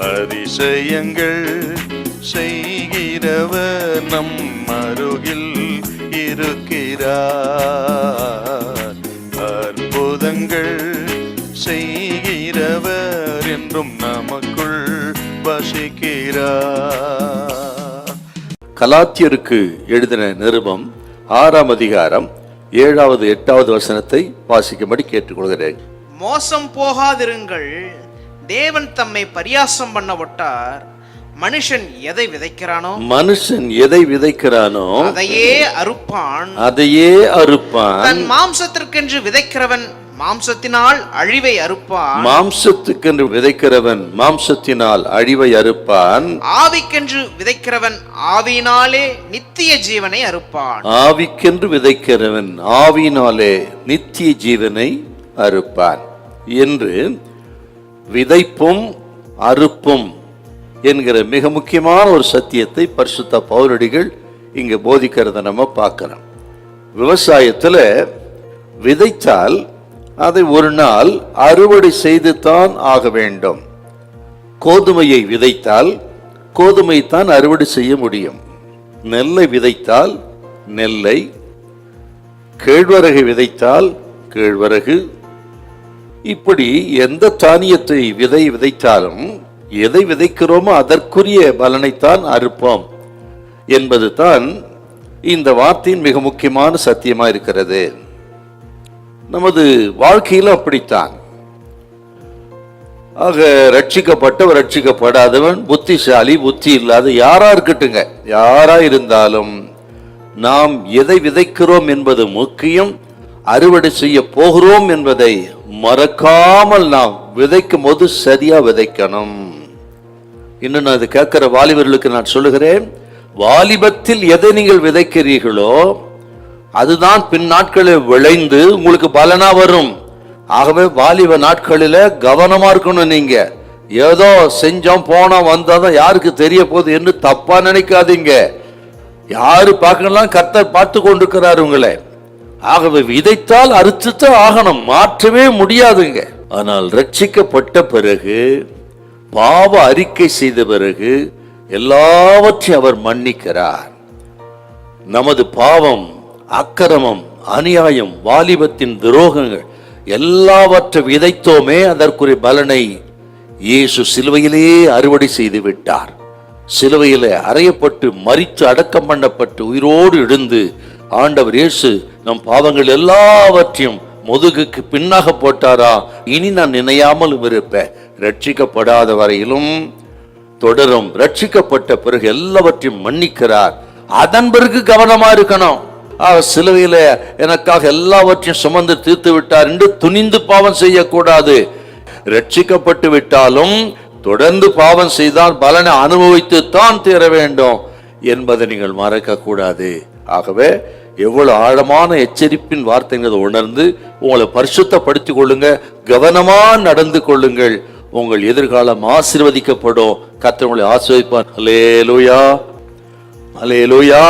அதிசயங்கள் செய்கிறவர் நம் அருகில் இருக்கிறார். அற்புதங்கள் செய்கிறவர் என்றும் நமக்குள் வசிக்கிறார். கலாத்தியருக்கு எழுதின நிருபம் 6ஆம் அதிகாரம் 7வது 8வது வசனத்தை வாசிக்கும்படி கேட்டுக்கொள்கிறேன். மோசம் போகாதிருங்கள், தேவன் தம்மை பரியாசம் பண்ண விட்டார். மனுஷன் எதை விதைக்கிறானோ அதையே அறுப்பான். தன் மாம்சத்திற்கென்று விதைக்கிறவன் மாம்சத்தினால் அழிவை அறுப்பான். ஆவிக்கென்று விதைக்கிறவன் ஆவியினாலே நித்திய ஜீவனை அறுப்பான். என்று விதைப்பும் அறுப்பும் என்கிற மிக முக்கியமான ஒரு சத்தியத்தை பரிசுத்த பவுலடிகள் இங்க போதிக்கிறத நம்ம பார்க்கிறோம். விவசாயத்துல விதைத்தால் அதை ஒரு நாள் அறுவடை செய்து தான் ஆக வேண்டும். கோதுமையை விதைத்தால் கோதுமை தான் அறுவடை செய்ய முடியும். நெல்லை விதைத்தால் நெல்லை, கேழ்வரகை விதைத்தால் கேழ்வரகு, இப்படி எந்த தானியத்தை விதைத்தாலும் எதை விதைக்கிறோமோ அதற்குரிய பலனைத்தான் அறுப்போம் என்பது தான் இந்த வார்த்தையின் மிக முக்கியமான சத்தியமா இருக்கிறது. நமது வாழ்க்கையில அப்படித்தான். ஆக ரட்சிக்கப்பட்டவன் ரட்சிக்கப்படாதவன், புத்திசாலி புத்தி இல்லாத யாரா இருக்கட்டுங்க, யாரா இருந்தாலும் நாம் எதை விதைக்கிறோம் என்பது முக்கியம். அறுவடை செய்ய போகிறோம் என்பதை மறக்காமல் நாம் விதைக்கும் போது சரியா விதைக்கணும். இன்னும் நான் இது கேட்கிற வாலிபர்களுக்கு நான் சொல்லுகிறேன், வாலிபத்தில் எதை நீங்கள் விதைக்கிறீர்களோ அதுதான் பின் நாட்களில் விளைந்து உங்களுக்கு பலனா வரும். ஆகவே வாலிப நாட்களில கவனமா இருக்கணும். நீங்க ஏதோ செஞ்சோம் போனோம் வந்தாதான் யாருக்கு தெரிய போகுது என்று தப்பா நினைக்காதீங்க. யாரு பார்க்கலாம், கர்த்தர் பார்த்து கொண்டிருக்கிறார் உங்களை. ஆகவே விதைத்தால் அறுத்துத்தான் ஆகணும், மாற்றவே முடியாதுங்க. ஆனால் ரட்சிக்கப்பட்ட பிறகு, பாவ அறிக்கை செய்த பிறகு எல்லாவற்றையும் அவர் மன்னிக்கிறார். நமது பாவம், அக்கிரமம், அநியாயம், வாலிபத்தின் துரோகங்கள் எல்லாவற்றை விதைத்தோமே அதற்குரிய பலனை இயேசு சிலுவையிலே அறுவடை செய்து விட்டார். சிலுவையிலே அறையப்பட்டு மரித்து அடக்கம் பண்ணப்பட்டு உயிரோடு எழுந்து ஆண்டவர் இயேசு நம் பாவங்கள் எல்லாவற்றையும் முதுகுக்கு பின்னாக போட்டாரா. இனி நான் நினையாமலும் இருப்பேன். ரட்சிக்கப்படாத வரையிலும் தொடரும். ரட்சிக்கப்பட்ட பிறகு எல்லாவற்றையும் மன்னிக்கிறார். அதன் பிறகு கவனமா இருக்கணும். சிலுவையில எனக்காக எல்லாவற்றையும் சுமந்து தீர்த்து விட்டார் என்று துணிந்து பாவம் செய்யக்கூடாது. ரட்சிக்கப்பட்டு விட்டாலும் தொடர்ந்து பாவம் செய்தால் பலனை அனுபவித்து தான் தீர வேண்டும் என்பதை நீங்கள் மறக்க கூடாது. ஆகவே எவ்வளவு ஆழமான எச்சரிப்பின் வார்த்தைகளை உணர்ந்து உங்களை பரிசுத்தப்படுத்திக் கொள்ளுங்க, கவனமா நடந்து கொள்ளுங்கள். உங்கள் எதிர்காலம் ஆசீர்வதிக்கப்படும். கர்த்தர் உங்களை ஆசீர்வதிப்பார். அல்லேலூயா, அல்லேலூயா.